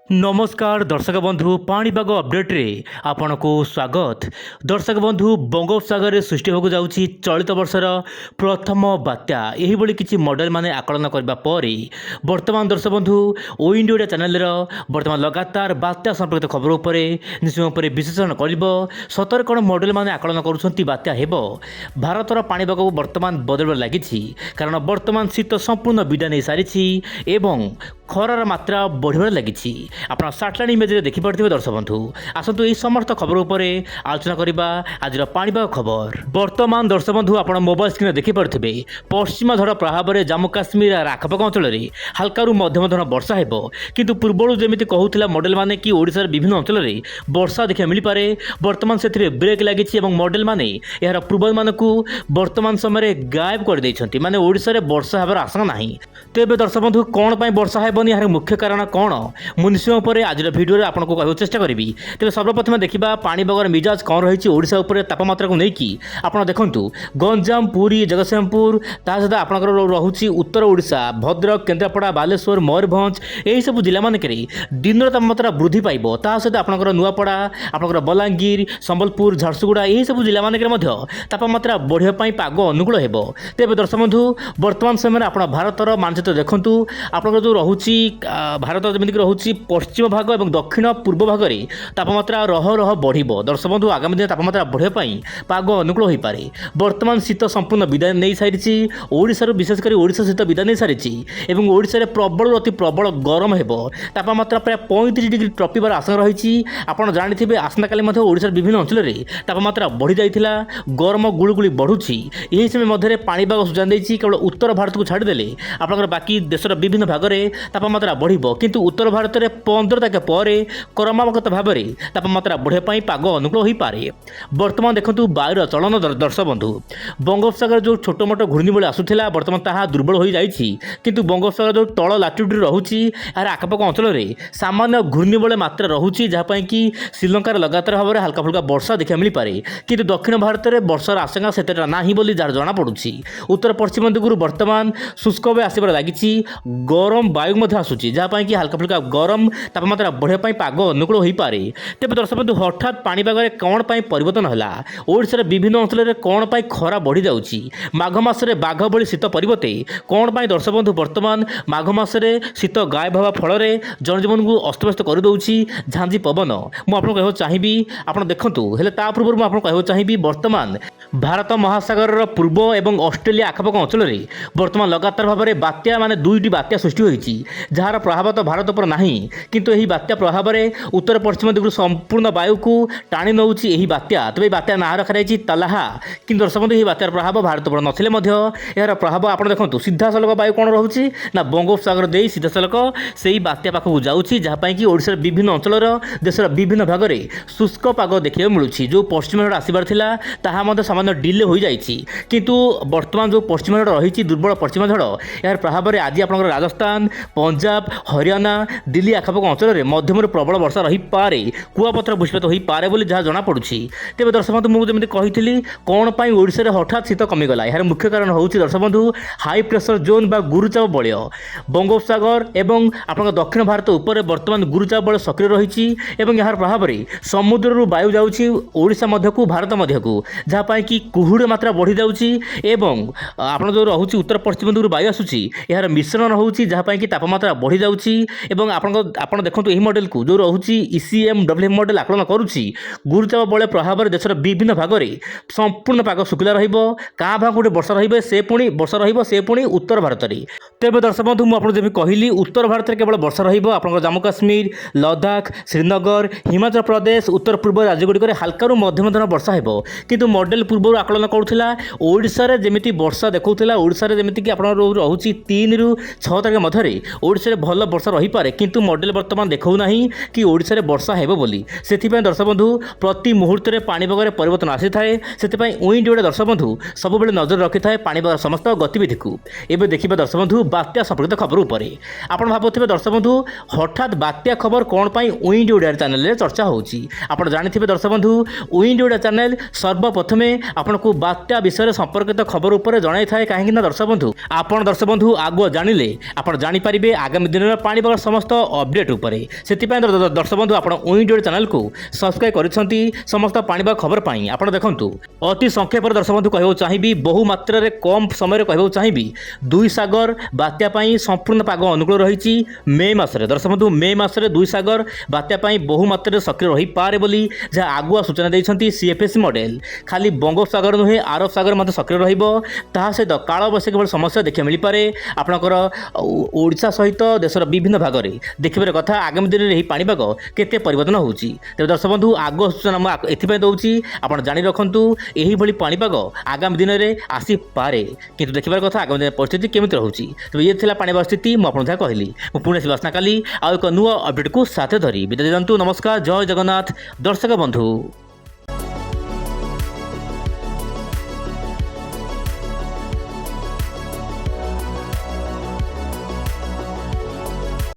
नमस्कार दर्शक बंधु पाणीपाग अपडेट्रे आपण को स्वागत। दर्शक बंधु बंगोपसागर सृष्टि होगा जाऊँगी चलित वर्षर प्रथम बात्या यही भली किसी मॉडल माने आकलन करबा परे वर्तमान दर्शक बंधु ओ इंडिया चैनल वर्तमान लगातार बात्या संपर्कित खबर उपर निश्चय उपर विश्लेषण कर सतर कौन मॉडल माने आकलन कर बात्या हेब भारतर पाणीपाग को वर्तमान बदल लगी कारण वर्तमान शीत संपूर्ण विदा नहीं सारी एवं खरार मात्रा बढ़िबार लगी आपन सैटेलाइट इमेज देखिपे दर्शक बंधु आसतु यही समस्त खबर उपर आलोचना करवा आज पाणीपाग खबर। वर्तमान दर्शक बंधु आप मोबाइल स्क्रीन देखिपे पश्चिम झड़ प्रभाव में जम्मू काश्मीर आखपाख अंचल में हाल्का मध्यम धरण वर्षा हेब किंतु पूर्व जमी कहूला मॉडल माने कि ओडिशार विभिन्न अंचल में वर्षा देखा मिल पारे वर्तमान से ब्रेक लगी मॉडल माने यार पूर्वानुमान को वर्तमान समय गायब कर माने ओडिशा रे वर्षा होबार आशंका नहीं। तेज दर्शक बंधु कौन पर वर्षा हेबनी यार मुख्य कारण कौन मुझे आज भिडियो आपको कह चेष्टा करी। तेज सर्वप्रथम देखा पाणीपागर मिजाज कौन रही ओडिशा उपर तापमात्रा को लेकिन आपड़ देखूँ गंजाम पुरी जगतसिंहपुर ता सहित आपंकर रोचे उत्तर ओडिशा भद्रक केन्द्रापड़ा बालेश्वर मयूरभंज यही सब जिला मानक दिन तापमात्रा वृद्धि पाइब ता सहित आपंकर नुआपड़ा आपंकर बलांगीर संबलपुर झारसुगुड़ा यही सब जिला मानक तापमात्रा बढ़ापी पाग अनुकूल हो। तेज दर्शक बंधु वर्तमान समय आप भारतर मानचित्र देखूँ आपंकर जो रोचे भारत जमीक रोचे पश्चिम भाग और दक्षिण पूर्व भाग में तापमात्रा रह रह बढ़ दर्शक बंधु आगामी दिन तापमात्रा बढ़ापी पाग अनुकूल हो पारे। वर्तमान शीत संपूर्ण विदाय नहीं सारी ओडिशा विशेषकर ओडिशा शीत विदाय नहीं सारी और ओडिशा रे प्रबल अति प्रबल गरम हो तापमात्रा प्राय 35 डिग्री टपिबार आशंका रही। आपड़ जानी आसंता काली ओडिशार विभिन्न अंचल में तापमात्रा बढ़ी जाइथिला गरम गुळुगुळी बढ़ुची यही समय मध्य पाणीपाग सूचना देछि केवल उत्तर भारत को छाड़देले आपंकर बाकी देशर विभिन्न भाग में तापमात्रा बढ़िबो किंतु उत्तर भारत में 15 तारिख पर क्रमागत भाव में तापमात्रा बढ़ापी पाग अनुकूल हो पारे। वर्तमान देखूँ वायुर चलन दर्शक बंधु बंगोपसागर जो छोट मोट घूर्णिबल आसूला वर्तमान ताहा दुर्बल हो जाइछि किंतु बंगोपसागर जो तल लाटिट्यूड रोचे यार आखपाख अंचल में सामान्य घूर्णिबल मात्रा रोचे जहाँपाई कि श्रीलंकार लगातार भाव में हल्का फुल्का वर्षा देखा मिल पारे किंतु दक्षिण भारत में वर्षार आशंका सेतेटा नाही बोली जार जना पड़ुछि। उत्तर पश्चिम दिगु वर्तमान शुष्क आसबार लगी गरम वायु आसूची जहाँपाई कि हल्का फुल्का गरम तापमात्रा बढ़ापी पाग अनुकूल हो पारे। तेज दर्शक बंधु हठात पाणीपाग कौन पर परिवर्तन है ओडिशार विभिन्न अंचल में कौन पर खरा बढ़ी जाऊँगी माघ मसरे बाघ भली शीत परिवर्ते कौन पर दर्शक बंधु वर्तमान माघ मसरे शीत गायब हवा फल जनजीवन को अस्तव्यस्त करदे झांझी पवन मुझे कह चाहिए आप देखूँ हेल्ले पूर्व मुझे कह चाहिए वर्तमान भारत महासागर पूर्व और ऑस्ट्रेलिया आखपाख अंचल में वर्तमान लगातार भाव में बात्या माने दुईटी बात्या सृष्टि होती जार प्रभाव तो भारत पर नहीं किंतु यही बात्या प्रभाव में उत्तर पश्चिम दिगु संपूर्ण वायु को टाणी नौची यही बात्या तेज बात्या ना रखा तालाहा कि दर्शक बंधु यही बात्यार प्रभाव भारत पर नथिले यार प्रभाव आप देखो सीधा सलक वायु कौन रोचे ना बंगोपसागर दे सीधा सलक से बात्या पाखक जाऊँगी जहाँपाई कि ओडिशार विभिन्न अंचल देशर विभिन्न भाग में शुष्क पाग देखा मिलूँ जो पश्चिम झड़ आसबार था सामान्य डिले हो जाइए किंतु वर्तमान जो पश्चिम झड़ रही दुर्बल पश्चिम झड़ यार प्रभाव में आज आप राजस्थान पंजाब हरियाणा दिल्ली आखपाख अंचल में मध्यम प्रबल वर्षा रही पारे कुआपत्र भूस्पात हो पारे बोली जहाँ जना पड़ुछि। तेज दर्शक बंधु मुझे जमी कही कौन पर ओडिशा हठात शीत कमिगला यार मुख्य कारण हूँ दर्शक बंधु हाई प्रेसर जोन बा गुरुचाप बलय बंगोपसागर एवं आप दक्षिण भारत उपर वर्तमान गुरुचाप बल सक्रिय रही यार प्रभाव में समुद्र वायु जाऊँगी ओडिशा मध्य को भारत मध्य को जहाँपाई कि कुहुड़ मात्रा बढ़ी जाऊँगी आप जो रोचे उत्तर पश्चिम दिगु वायु आसूची यार मिश्रण होची जहाँपाई कि तापमात्रा बढ़ी जाऊँगी आप देखो यही मॉडल को जो रोचे ECM WM मॉडल आकलन करुच्ची गुरुचाप बल प्रभाव में देशर विभिन्न भाग में संपूर्ण पाग शुखला क्या भाग गोटे वर्षा रे पुणी वर्षा रे पुणी उत्तर भारत में। तेज दर्शक बंधु मुझे कहली उत्तर भारत में केवल वर्षा रहा जम्मू काश्मीर लद्दाख श्रीनगर हिमाचल प्रदेश उत्तर पूर्व राज्यगुड़िक हल्का मध्यम धरण वर्षा हो किंतु मॉडल पूर्व आकलन करूला ओडिशा रे जेमिति वर्षा देखौला ओडिशा रे जेमिति कि आपण रोची 3 ରୁ 6 तारिख मध्य ओडिशा रे भल वर्षा रही पारे किंतु मॉडल वर्तमान देखौ नाही कि ओडिशा रे वर्षा हेबो बोली सेथिपय दर्शक बंधु प्रति मुहूर्त रे पाणीपाग रे परिवर्तन आसी थाए सेथिपय उइंड जोड़े दर्शक बंधु सब बेले नजर रखि थाए पाणीपाग समस्त गतिविधि को। एबे देखिबा दर्शक बंधु बात्या संपर्कित खबर उपरे आपण भाबुथिबे दर्शक बंधु हठात बात्या खबर कोन पई उइंड जोड़े चैनल रे चर्चा होउची। आपण जानिथिबे दर्शक बंधु उइंड जोड़े चैनल सर्वप्रथमे ଆପଣଙ୍କୁ ବାତ୍ୟା ବିଷୟରେ ସମ୍ପର୍କିତ ଖବର ଉପରେ ଜଣାଇଥାଏ। କାହିଁକି ନା ଦର୍ଶକ ବନ୍ଧୁ, ଆପଣ ଦର୍ଶକ ବନ୍ଧୁ ଆଗୁଆ ଜାଣିଲେ ଆପଣ ଜାଣିପାରିବେ ଆଗାମୀ ଦିନର ପାଣିପାଗ ସମସ୍ତ ଅପଡେଟ୍ ଉପରେ। ସେଥିପାଇଁ ଦର୍ଶକ ବନ୍ଧୁ ଆପଣ ୱିଣ୍ଡୋ ଚ୍ୟାନେଲକୁ ସବସ୍କ୍ରାଇବ୍ କରିଛନ୍ତି ସମସ୍ତ ପାଣିପାଗ ଖବର ପାଇଁ। ଆପଣ ଦେଖନ୍ତୁ, ଅତି ସଂକ୍ଷେପରେ ଦର୍ଶକ ବନ୍ଧୁ କହିବାକୁ ଚାହିଁବି, ବହୁ ମାତ୍ରାରେ କମ୍ ସମୟରେ କହିବାକୁ ଚାହିଁବି, ଦୁଇ ସାଗର ବାତ୍ୟା ପାଇଁ ସମ୍ପୂର୍ଣ୍ଣ ପାଗ ଅନୁକୂଳ ରହିଛି। ମେ ମାସରେ ଦର୍ଶକ ବନ୍ଧୁ, ମେ ମାସରେ ଦୁଇ ସାଗର ବାତ୍ୟା ପାଇଁ ବହୁ ମାତ୍ରାରେ ସକ୍ରିୟ ରହିପାରେ ବୋଲି ଯାହା ଆଗୁଆ ସୂଚନା ଦେଇଛନ୍ତି ସିଏଫଏସି ମଡେଲ। ଖାଲି ବଙ୍ଗୋପସାଗର ନୁହେଁ, ଆରବ ସାଗର ମଧ୍ୟ ସକ୍ରିୟ ରହିବ। ତାହା ସହିତ କାଳବୈଶାଖୀ ଭଳି ସମସ୍ୟା ଦେଖିବାକୁ ମିଳିପାରେ ଆପଣଙ୍କର ଓଡ଼ିଶା ସହିତ ଦେଶର ବିଭିନ୍ନ ଭାଗରେ। ଦେଖିବାର କଥା ଆଗାମୀ ଦିନରେ ଏହି ପାଣିପାଗ କେତେ ପରିବର୍ତ୍ତନ ହେଉଛି। ତେବେ ଦର୍ଶକ ବନ୍ଧୁ, ଆଗୁଆ ସୂଚନା ମୁଁ ଏଥିପାଇଁ ଦେଉଛି, ଆପଣ ଜାଣି ରଖନ୍ତୁ ଏହିଭଳି ପାଣିପାଗ ଆଗାମୀ ଦିନରେ ଆସିପାରେ। କିନ୍ତୁ ଦେଖିବାର କଥା ଆଗାମୀ ଦିନରେ ପରିସ୍ଥିତି କେମିତି ରହୁଛି। ତେବେ ଇଏ ଥିଲା ପାଣିପାଗ ସ୍ଥିତି, ମୁଁ ଆପଣଙ୍କୁ ଯାହା କହିଲି। ମୁଁ ପୁଣି ଆସିବି ଆସନ୍ତାକାଲି ଆଉ ଏକ ନୂଆ ଅପଡେଟ୍କୁ ସାଥେ ଧରି। ବିଦାୟ ଦିଅନ୍ତୁ, ନମସ୍କାର, ଜୟ ଜଗନ୍ନାଥ ଦର୍ଶକ ବନ୍ଧୁ।